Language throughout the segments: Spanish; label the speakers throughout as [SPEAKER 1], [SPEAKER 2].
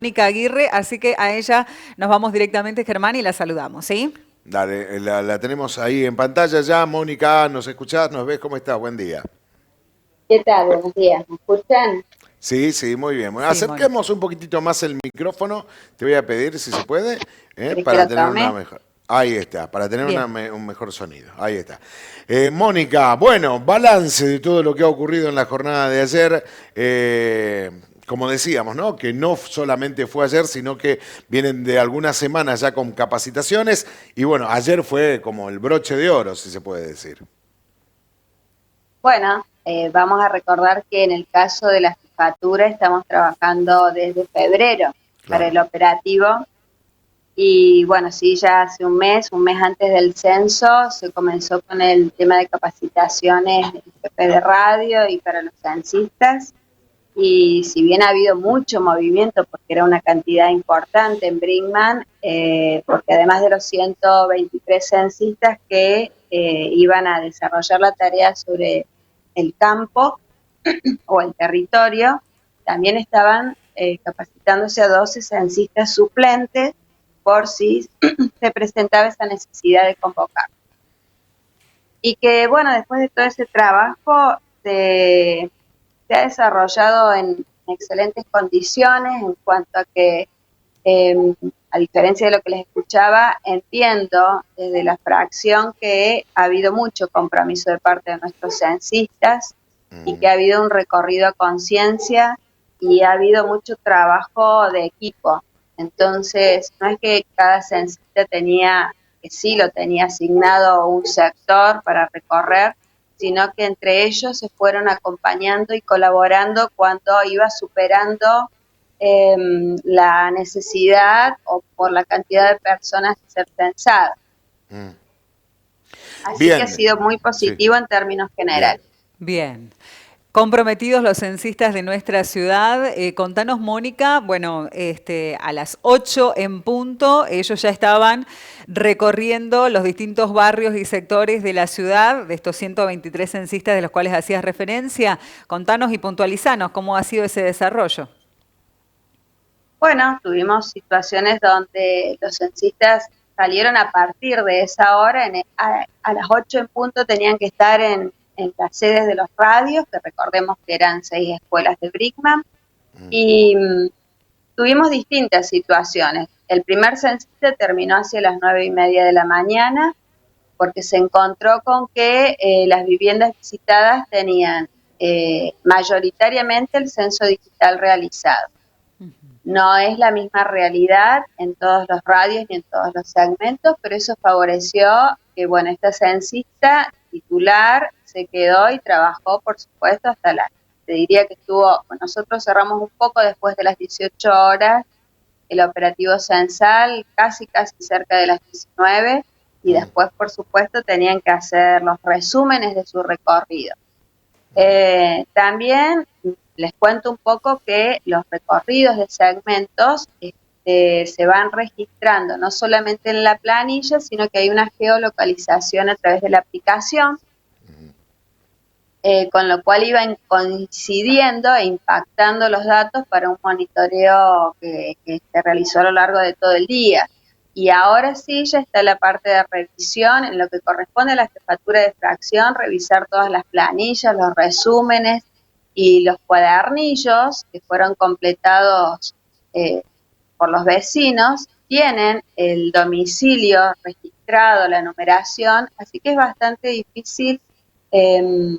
[SPEAKER 1] Mónica Aguirre, así que a ella nos vamos directamente, Germán, y la saludamos, ¿sí?
[SPEAKER 2] Dale, la tenemos ahí en pantalla ya. Mónica, ¿nos escuchás? ¿Nos ves? ¿Cómo estás? Buen día.
[SPEAKER 3] ¿Qué tal? Buenos días. ¿Me escuchan?
[SPEAKER 2] Sí, sí, muy bien. Bueno,
[SPEAKER 1] Sí, Mónica.
[SPEAKER 2] acerquemos un poquitito más el micrófono. Te voy a pedir, si se puede,
[SPEAKER 3] ¿Querés que
[SPEAKER 2] para
[SPEAKER 3] lo
[SPEAKER 2] tener una
[SPEAKER 3] tome?
[SPEAKER 2] mejor. Ahí está, para tener
[SPEAKER 1] Bien.
[SPEAKER 2] un mejor sonido. Ahí está. Mónica, bueno, balance de todo lo que ha ocurrido en la jornada de ayer. Como decíamos, ¿no? Que no solamente fue ayer, sino que vienen de algunas semanas ya con capacitaciones. Y bueno, ayer fue como el broche de oro, si se puede decir.
[SPEAKER 3] Bueno, vamos a recordar que en el caso de la jefatura estamos trabajando desde febrero para
[SPEAKER 2] Claro.
[SPEAKER 3] el operativo y bueno, sí, ya hace un mes antes del censo, se comenzó con el tema de capacitaciones del jefe de radio y para los censistas. Y si bien ha habido mucho movimiento, porque era una cantidad importante en Brinkman, porque además de los 123 censistas que iban a desarrollar la tarea sobre el campo o el territorio, también estaban capacitándose a 12 censistas suplentes por si se presentaba esa necesidad de convocar. Y que, bueno, después de todo ese trabajo, se ha desarrollado en excelentes condiciones en cuanto a que, eh, a diferencia de lo que les escuchaba, entiendo desde la fracción que ha habido mucho compromiso de parte de nuestros censistas y que ha habido un recorrido a conciencia y ha habido mucho trabajo de equipo. Entonces, no es que cada censista tenía, que sí lo tenía asignado un sector para recorrer, sino que entre ellos se fueron acompañando y colaborando cuando iba superando eh, la necesidad o por la cantidad de personas a ser censadas.
[SPEAKER 2] Mm.
[SPEAKER 3] Así que ha
[SPEAKER 2] Bien,
[SPEAKER 3] sido muy
[SPEAKER 2] sí,
[SPEAKER 3] positivo en términos
[SPEAKER 2] bien.
[SPEAKER 3] generales.
[SPEAKER 1] Bien. Comprometidos los censistas de nuestra ciudad. Contanos, Mónica, bueno, a las 8 en punto, ellos ya estaban recorriendo los distintos barrios y sectores de la ciudad, de estos 123 censistas de los cuales hacías referencia. Contanos y puntualizanos cómo ha sido ese desarrollo.
[SPEAKER 3] Bueno, tuvimos situaciones donde los censistas salieron a partir de esa hora, a las 8 en punto tenían que estar en las sedes de los radios, que recordemos que eran 6 escuelas de Brickman, y tuvimos distintas situaciones. El primer censista terminó hacia las 9:30 de la mañana, porque se encontró con que las viviendas visitadas tenían mayoritariamente el censo digital realizado. No es la misma realidad en todos los radios ni en todos los segmentos, pero eso favoreció que, bueno, esta censista titular se quedó y trabajó, por supuesto, te diría que estuvo, bueno, nosotros cerramos un poco después de las 18 horas el operativo censal, casi cerca de las 19, y después, por supuesto, tenían que hacer los resúmenes de su recorrido. También les cuento un poco que los recorridos de segmentos se van registrando no solamente en la planilla, sino que hay una geolocalización a través de la aplicación, con lo cual iban coincidiendo e impactando los datos para un monitoreo que se realizó a lo largo de todo el día. Y ahora sí ya está la parte de revisión, en lo que corresponde a la jefatura de fracción, revisar todas las planillas, los resúmenes y los cuadernillos que fueron completados eh, por los vecinos, tienen el domicilio registrado, la numeración, así que es bastante difícil eh,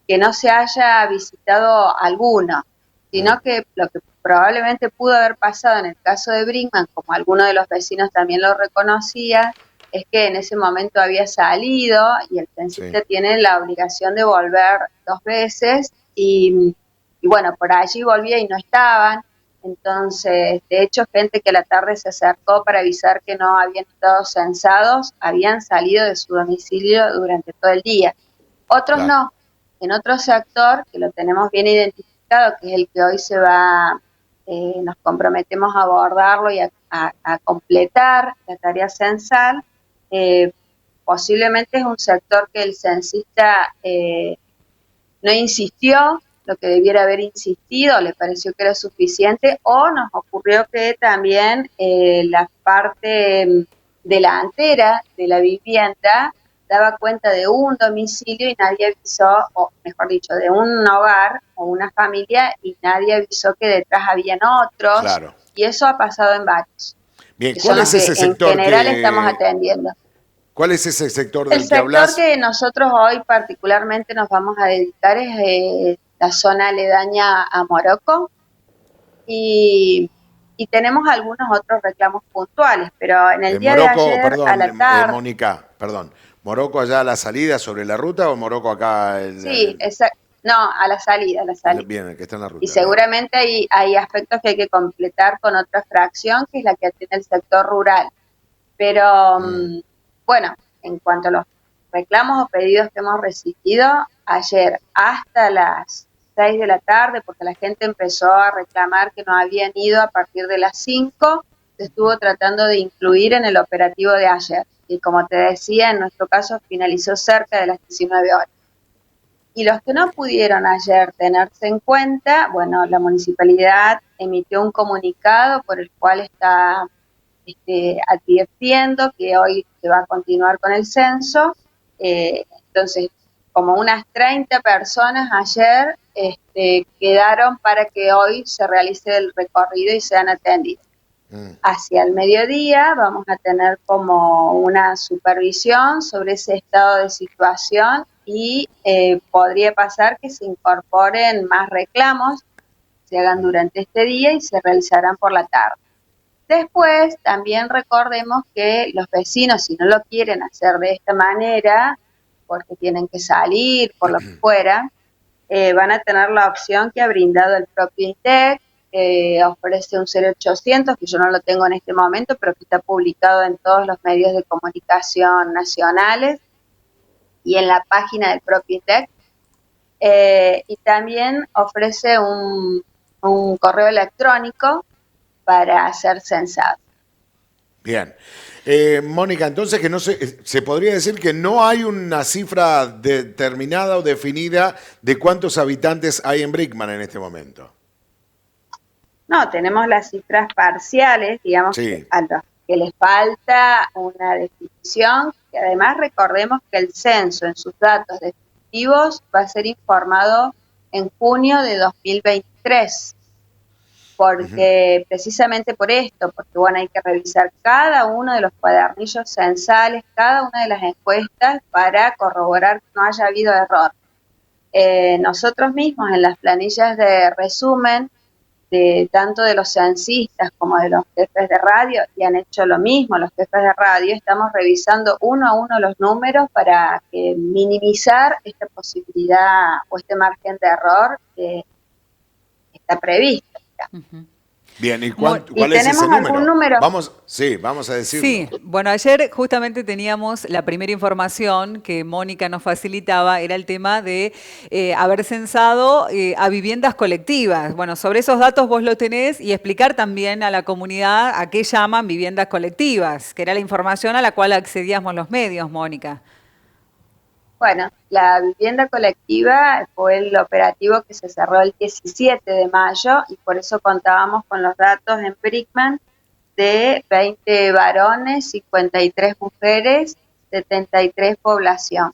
[SPEAKER 3] que no se haya visitado alguno, sino que lo que probablemente pudo haber pasado en el caso de Brinkman, como alguno de los vecinos también lo reconocía, es que en ese momento había salido y el
[SPEAKER 2] Sí.
[SPEAKER 3] censista tiene la obligación de volver 2 veces y bueno, por allí volvía y no estaban. Entonces, de hecho, gente que a la tarde se acercó para avisar que no habían estado censados, habían salido de su domicilio durante todo el día. Otros
[SPEAKER 2] Claro.
[SPEAKER 3] no. En otro sector, que lo tenemos bien identificado, que es el que hoy nos comprometemos a abordarlo y a completar la tarea censal, eh, posiblemente es un sector que el censista no insistió lo que debiera haber insistido, le pareció que era suficiente, o nos ocurrió que también la parte delantera de la vivienda daba cuenta de un domicilio y nadie avisó, o mejor dicho, de un hogar o una familia y nadie avisó que detrás habían otros,
[SPEAKER 2] Claro.
[SPEAKER 3] y eso ha pasado en varios,
[SPEAKER 2] Bien,
[SPEAKER 3] que son
[SPEAKER 2] ¿cuál
[SPEAKER 3] los
[SPEAKER 2] es
[SPEAKER 3] que
[SPEAKER 2] ese
[SPEAKER 3] en
[SPEAKER 2] sector
[SPEAKER 3] general estamos atendiendo.
[SPEAKER 2] cuál es ese sector
[SPEAKER 3] El
[SPEAKER 2] del que
[SPEAKER 3] sector
[SPEAKER 2] hablas?
[SPEAKER 3] que nosotros hoy particularmente nos vamos a dedicar es la zona aledaña a Morocco y, y tenemos algunos otros reclamos puntuales, pero en el día de
[SPEAKER 2] Morocco,
[SPEAKER 3] ayer a
[SPEAKER 2] perdón,
[SPEAKER 3] la tarde,
[SPEAKER 2] Mónica, perdón. ¿Morocco allá a la salida sobre la ruta o Morocco acá?
[SPEAKER 3] sí, no, a la salida, a la salida.
[SPEAKER 2] Bien, el que está en la
[SPEAKER 3] Y
[SPEAKER 2] ruta, bien.
[SPEAKER 3] seguramente hay aspectos que hay que completar con otra fracción, que es la que atiende el sector rural. Pero bueno, en cuanto a los reclamos o pedidos que hemos recibido, ayer hasta las 6 de la tarde, porque la gente empezó a reclamar que no habían ido a partir de las 5, se estuvo tratando de incluir en el operativo de ayer. Y como te decía, en nuestro caso finalizó cerca de las 19 horas. Y los que no pudieron ayer tenerse en cuenta, bueno, la municipalidad emitió un comunicado por el cual está advirtiendo que hoy se va a continuar con el censo. Entonces, como unas 30 personas ayer quedaron para que hoy se realice el recorrido y sean atendidos. Hacia el mediodía vamos a tener como una supervisión sobre ese estado de situación y podría pasar que se incorporen más reclamos, se hagan durante este día y se realizarán por la tarde. Después, también recordemos que los vecinos, si no lo quieren hacer de esta manera, porque tienen que salir, por lo que fuera, van a tener la opción que ha brindado el propio INTEC, ofrece un 0800, que yo no lo tengo en este momento, pero que está publicado en todos los medios de comunicación nacionales y en la página del propio INTEC, y también ofrece un correo electrónico para ser censado.
[SPEAKER 2] Bien. Mónica, entonces que no se podría decir que no hay una cifra determinada o definida de cuántos habitantes hay en Brickman en este momento.
[SPEAKER 3] No, tenemos las cifras parciales, digamos,
[SPEAKER 2] Sí.
[SPEAKER 3] a los que les falta una definición, que además recordemos que el censo en sus datos definitivos va a ser informado en junio de 2023, porque precisamente por esto, porque bueno, hay que revisar cada uno de los cuadernillos censales, cada una de las encuestas para corroborar que no haya habido error. Nosotros mismos en las planillas de resumen, tanto de los censistas como de los jefes de radio, y han hecho lo mismo los jefes de radio, estamos revisando uno a uno los números para minimizar esta posibilidad o este margen de error que está previsto.
[SPEAKER 2] Bien, ¿y cuál es
[SPEAKER 3] tenemos
[SPEAKER 2] ese
[SPEAKER 3] algún número.
[SPEAKER 2] Vamos a decirlo.
[SPEAKER 1] Sí, bueno, ayer justamente teníamos la primera información que Mónica nos facilitaba, era el tema de haber censado a viviendas colectivas. Bueno, sobre esos datos vos lo tenés y explicar también a la comunidad a qué llaman viviendas colectivas, que era la información a la cual accedíamos los medios, Mónica.
[SPEAKER 3] Bueno, la vivienda colectiva fue el operativo que se cerró el 17 de mayo y por eso contábamos con los datos en Brickman de 20 varones, 53 mujeres, 73 población,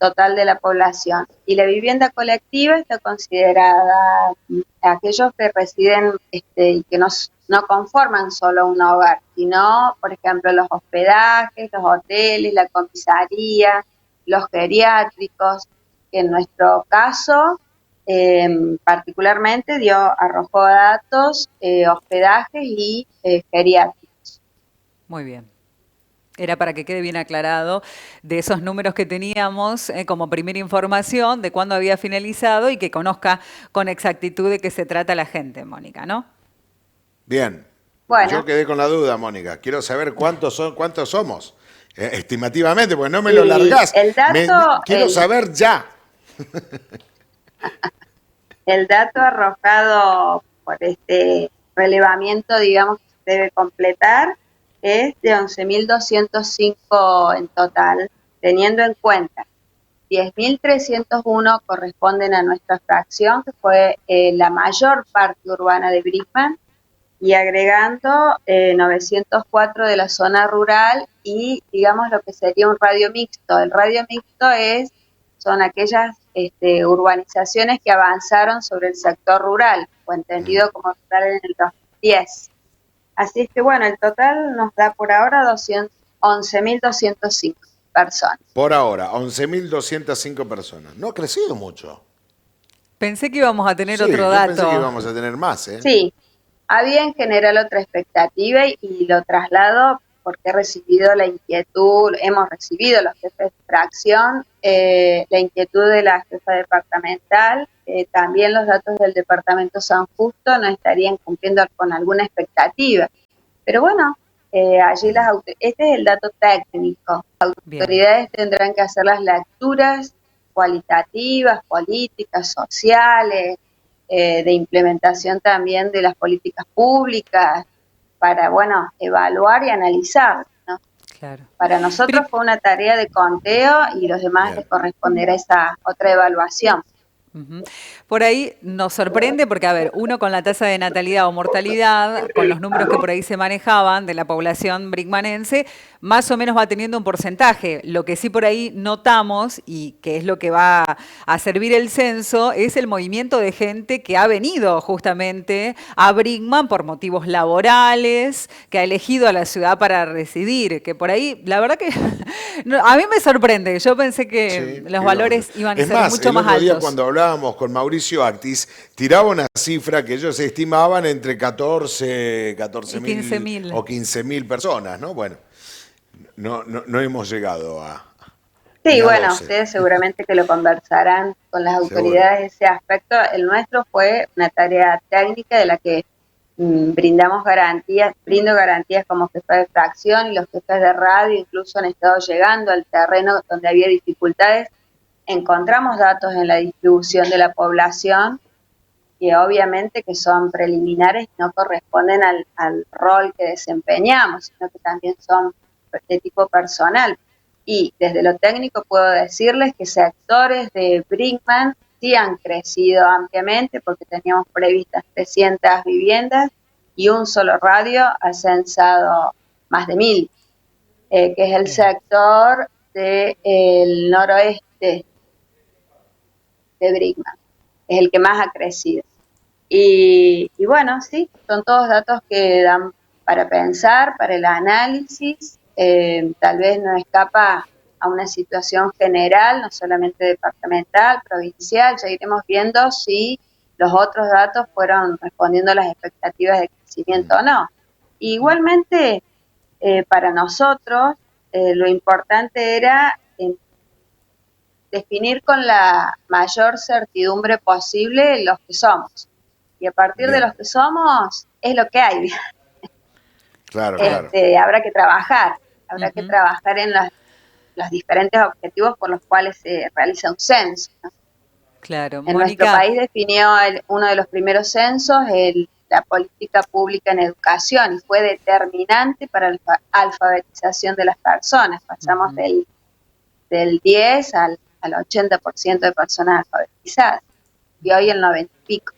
[SPEAKER 3] total de la población. Y la vivienda colectiva está considerada aquellos que residen y que no conforman solo un hogar, sino, por ejemplo, los hospedajes, los hoteles, la comisaría, los geriátricos, que en nuestro caso particularmente arrojó datos, hospedajes y geriátricos.
[SPEAKER 1] Muy bien. Era para que quede bien aclarado de esos números que teníamos como primera información de cuándo había finalizado y que conozca con exactitud de qué se trata la gente, Mónica, ¿no?
[SPEAKER 2] Bien.
[SPEAKER 3] Bueno.
[SPEAKER 2] Yo quedé con la duda, Mónica. Quiero saber cuántos somos. Estimativamente, porque no me lo largás.
[SPEAKER 3] El dato,
[SPEAKER 2] quiero saber ya.
[SPEAKER 3] El dato arrojado por este relevamiento, digamos, que se debe completar, es de 11.205 en total, teniendo en cuenta 10.301 corresponden a nuestra fracción, que fue la mayor parte urbana de Brinkman, y agregando 904 de la zona rural y, digamos, lo que sería un radio mixto. El radio mixto son aquellas urbanizaciones que avanzaron sobre el sector rural, o entendido como rural en el 2010. Así es que, bueno, el total nos da por ahora 11.205 personas.
[SPEAKER 2] Por ahora, 11.205 personas. No ha crecido mucho.
[SPEAKER 1] Pensé que íbamos a tener
[SPEAKER 2] Sí,
[SPEAKER 1] otro
[SPEAKER 2] yo pensé que
[SPEAKER 1] dato.
[SPEAKER 2] íbamos a tener más, ¿eh?
[SPEAKER 3] Sí, había en general otra expectativa y lo traslado porque hemos recibido los jefes de fracción, la inquietud de la jefa departamental, también los datos del departamento San Justo no estarían cumpliendo con alguna expectativa. Pero bueno, allí este es el dato técnico. Las autoridades tendrán que hacer las lecturas cualitativas, políticas, sociales, de implementación también de las políticas públicas para, bueno, evaluar y analizar, ¿no?
[SPEAKER 1] Claro.
[SPEAKER 3] Para nosotros fue una tarea de conteo y los demás les corresponderá esa otra evaluación.
[SPEAKER 1] Por ahí nos sorprende porque, a ver, uno con la tasa de natalidad o mortalidad, con los números que por ahí se manejaban de la población brinkmanense, más o menos va teniendo un porcentaje. Lo que sí por ahí notamos, y que es lo que va a servir el censo, es el movimiento de gente que ha venido justamente a Brinkman por motivos laborales, que ha elegido a la ciudad para residir, que por ahí, la verdad que a mí me sorprende. Yo pensé que los valores iban a ser mucho más altos.
[SPEAKER 2] El otro día cuando hablábamos con Mauricio Actis, tiraba una cifra que ellos estimaban entre 14 mil o 15.000 personas, ¿no? Bueno, no hemos llegado a...
[SPEAKER 3] Sí, bueno, ustedes seguramente que lo conversarán con las autoridades de ese aspecto. El nuestro fue una tarea técnica de la que brindo garantías como jefe de fracción, y los jefes de radio incluso han estado llegando al terreno donde había dificultades. Encontramos datos en la distribución de la población que obviamente que son preliminares, no corresponden al rol que desempeñamos, sino que también son de tipo personal. Y desde lo técnico puedo decirles que sectores de Brinkman sí han crecido ampliamente porque teníamos previstas 300 viviendas y un solo radio ha censado más de 1.000, que es el sector del noroeste de Brinkman, es el que más ha crecido. Y bueno, sí, son todos datos que dan para pensar, para el análisis, tal vez no escapa a una situación general, no solamente departamental, provincial, ya iremos viendo si los otros datos fueron respondiendo a las expectativas de crecimiento o no. Igualmente, para nosotros, lo importante era definir con la mayor certidumbre posible los que somos. Y a partir de los que somos, es lo que hay.
[SPEAKER 2] Claro.
[SPEAKER 3] Habrá que trabajar en los diferentes objetivos por los cuales se realiza un censo, ¿no?
[SPEAKER 1] Claro,
[SPEAKER 3] en nuestro país definió uno de los primeros censos la política pública en educación y fue determinante para la alfabetización de las personas. Pasamos del 10 al 80% de personas alfabetizadas y hoy el 90 y pico.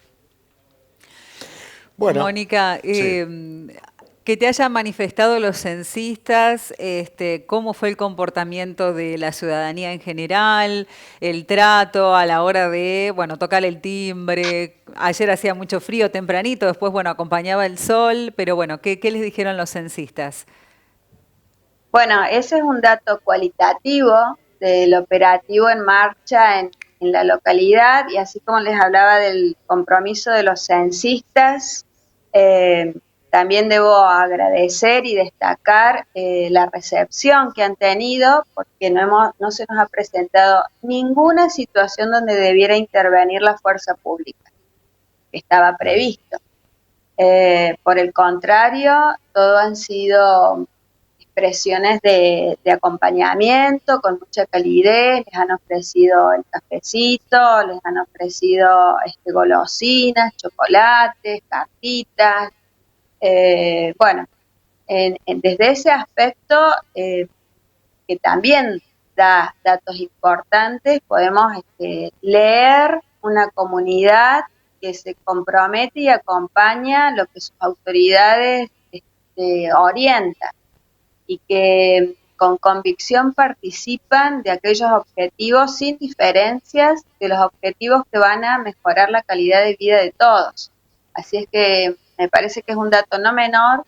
[SPEAKER 1] Bueno, Mónica, que te hayan manifestado los censistas, cómo fue el comportamiento de la ciudadanía en general, el trato a la hora de, bueno, tocar el timbre. Ayer hacía mucho frío tempranito, después, bueno, acompañaba el sol, pero bueno, ¿qué les dijeron los censistas?
[SPEAKER 3] Bueno, ese es un dato cualitativo del operativo en marcha en la localidad, y así como les hablaba del compromiso de los censistas, también debo agradecer y destacar la recepción que han tenido, porque no se nos ha presentado ninguna situación donde debiera intervenir la fuerza pública, que estaba previsto. Por el contrario, todo han sido expresiones de acompañamiento con mucha calidez, les han ofrecido el cafecito, les han ofrecido golosinas, chocolates, cartitas. Bueno, desde ese aspecto, que también da datos importantes, podemos leer una comunidad que se compromete y acompaña lo que sus autoridades orientan y que con convicción participan de aquellos objetivos sin diferencias de los objetivos que van a mejorar la calidad de vida de todos. Así es que me parece que es un dato no menor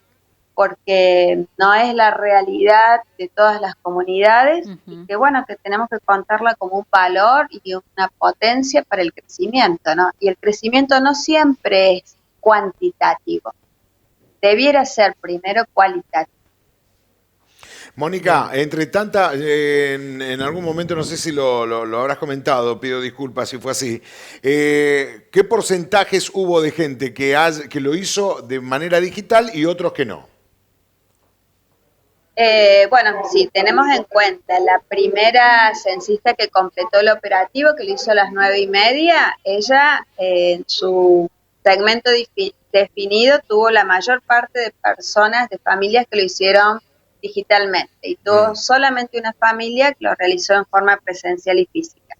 [SPEAKER 3] porque no es la realidad de todas las comunidades y que bueno, que tenemos que contarla como un valor y una potencia para el crecimiento, ¿no? Y el crecimiento no siempre es cuantitativo, debiera ser primero cualitativo.
[SPEAKER 2] Mónica, entre tanta, en algún momento, no sé si lo habrás comentado, pido disculpas si fue así, ¿qué porcentajes hubo de gente que lo hizo de manera digital y otros que no?
[SPEAKER 3] Bueno, si tenemos en cuenta la primera censista que completó el operativo, que lo hizo a las 9:30, ella en su segmento definido tuvo la mayor parte de personas, de familias que lo hicieron digitalmente y tuvo solamente una familia que lo realizó en forma presencial y física.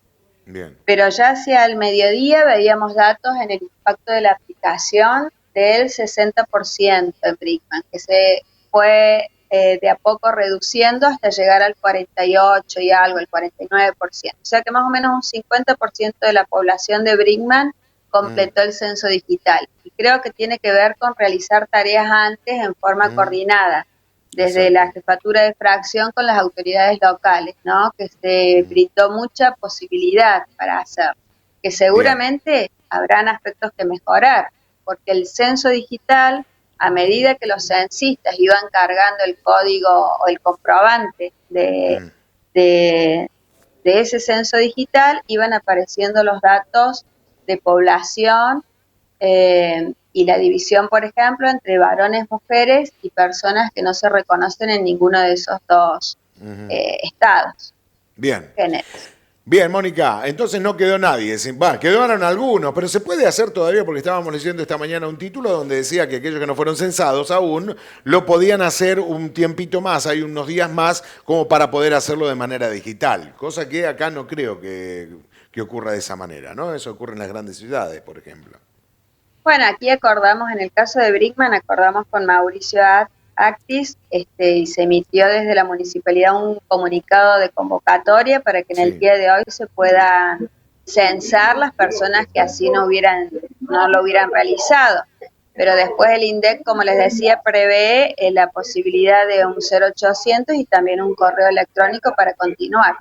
[SPEAKER 2] Bien.
[SPEAKER 3] Pero ya hacia el mediodía veíamos datos en el impacto de la aplicación del 60% en Brickman, que se fue de a poco reduciendo hasta llegar al 48 y algo, el 49%. O sea que más o menos un 50% de la población de Brickman completó el censo digital. Y creo que tiene que ver con realizar tareas antes en forma coordinada, desde la jefatura de fracción con las autoridades locales, ¿no? Que se brindó mucha posibilidad para hacerlo. Que seguramente habrán aspectos que mejorar, porque el censo digital, a medida que los censistas iban cargando el código o el comprobante de ese censo digital, iban apareciendo los datos de población y la división, por ejemplo, entre varones, mujeres y personas que no se reconocen en ninguno de esos dos estados.
[SPEAKER 2] Bien.
[SPEAKER 3] Géneros.
[SPEAKER 2] Bien, Mónica, entonces no quedó nadie. Quedaron algunos, pero se puede hacer todavía porque estábamos leyendo esta mañana un título donde decía que aquellos que no fueron censados aún lo podían hacer un tiempito más, hay unos días más, como para poder hacerlo de manera digital. Cosa que acá no creo que ocurra de esa manera, ¿no? Eso ocurre en las grandes ciudades, por ejemplo.
[SPEAKER 3] Bueno, aquí acordamos, en el caso de Brickman, acordamos con Mauricio Actis y se emitió desde la municipalidad un comunicado de convocatoria para que en el día de hoy se puedan censar las personas que así no lo hubieran realizado. Pero después el INDEC, como les decía, prevé la posibilidad de un 0800 y también un correo electrónico para continuar.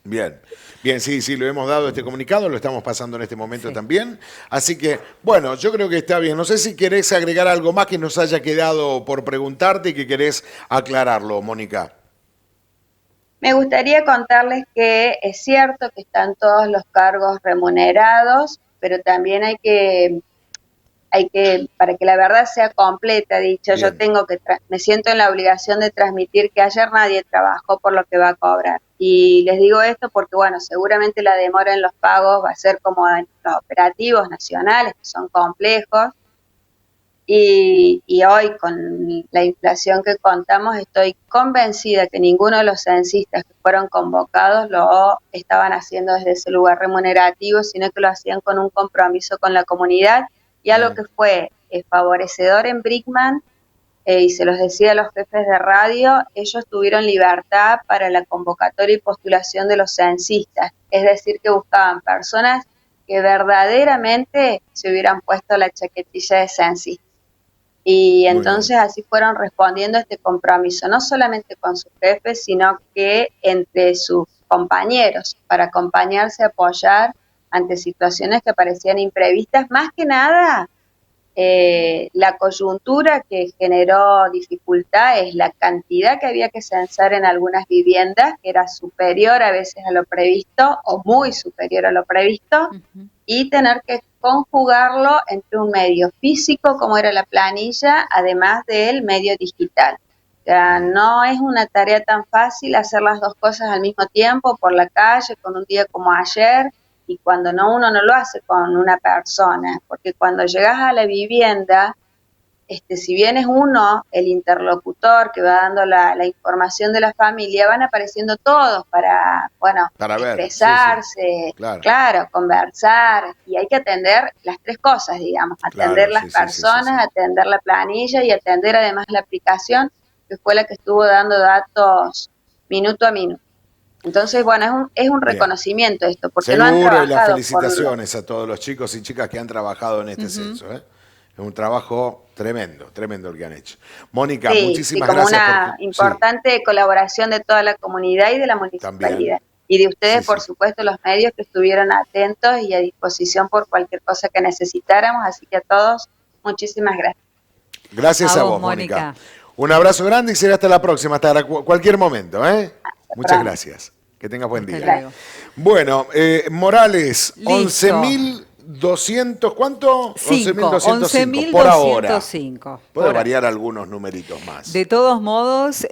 [SPEAKER 2] Bien, bien, sí, lo hemos dado este comunicado, lo estamos pasando en este momento también. Así que, bueno, yo creo que está bien. No sé si querés agregar algo más que nos haya quedado por preguntarte y que querés aclararlo, Mónica.
[SPEAKER 3] Me gustaría contarles que es cierto que están todos los cargos remunerados, pero también hay que, para que la verdad sea completa, dicho, yo tengo que, me siento en la obligación de transmitir que ayer nadie trabajó por lo que va a cobrar. Y les digo esto porque, bueno, seguramente la demora en los pagos va a ser como en los operativos nacionales, que son complejos. Y hoy, con la inflación que contamos, estoy convencida que ninguno de los censistas que fueron convocados lo estaban haciendo desde ese lugar remunerativo, sino que lo hacían con un compromiso con la comunidad y algo que fue favorecedor en Brickman, y se los decía a los jefes de radio, ellos tuvieron libertad para la convocatoria y postulación de los censistas, es decir, que buscaban personas que verdaderamente se hubieran puesto la chaquetilla de censista. Y entonces así fueron respondiendo a este compromiso, no solamente con sus jefes, sino que entre sus compañeros, para acompañarse, apoyar ante situaciones que parecían imprevistas. Más que nada, la coyuntura que generó dificultad es la cantidad que había que censar en algunas viviendas, que era superior a veces a lo previsto o muy superior a lo previsto, y tener que conjugarlo entre un medio físico, como era la planilla, además del medio digital. O sea, no es una tarea tan fácil hacer las dos cosas al mismo tiempo, por la calle, con un día como ayer, y cuando no, uno no lo hace con una persona, porque cuando llegas a la vivienda, si bien es uno el interlocutor que va dando la información de la familia, van apareciendo todos para, bueno,
[SPEAKER 2] Para ver,
[SPEAKER 3] expresarse,
[SPEAKER 2] claro.
[SPEAKER 3] claro, conversar, y hay que atender las tres cosas, digamos, atender
[SPEAKER 2] Claro,
[SPEAKER 3] las personas, atender la planilla y atender además la aplicación, que fue la que estuvo dando datos minuto a minuto. Entonces, bueno, es un
[SPEAKER 2] Bien.
[SPEAKER 3] reconocimiento esto, porque no han
[SPEAKER 2] Seguro, y las
[SPEAKER 3] trabajado
[SPEAKER 2] felicitaciones a todos los chicos y chicas que han trabajado en este censo. Es un trabajo tremendo, tremendo el que han hecho. Mónica,
[SPEAKER 3] Sí, sí,
[SPEAKER 2] muchísimas
[SPEAKER 3] como
[SPEAKER 2] gracias.
[SPEAKER 3] una importante colaboración de toda la comunidad y de la
[SPEAKER 2] También.
[SPEAKER 3] municipalidad. Y de ustedes,
[SPEAKER 2] Sí,
[SPEAKER 3] por
[SPEAKER 2] sí.
[SPEAKER 3] supuesto, los medios que estuvieron atentos y a disposición por cualquier cosa que necesitáramos. Así que a todos, muchísimas gracias.
[SPEAKER 2] Gracias a vos, Mónica. Un abrazo grande y será hasta la próxima, hasta cualquier momento. Muchas gracias. Que tengas buen día.
[SPEAKER 1] Luego.
[SPEAKER 2] Bueno, Morales,
[SPEAKER 1] Listo.
[SPEAKER 2] 11.200, ¿cuánto?
[SPEAKER 1] 11.205
[SPEAKER 2] por ahora.
[SPEAKER 1] 11.205.
[SPEAKER 2] Puede variar algunos numeritos más.
[SPEAKER 1] De todos modos...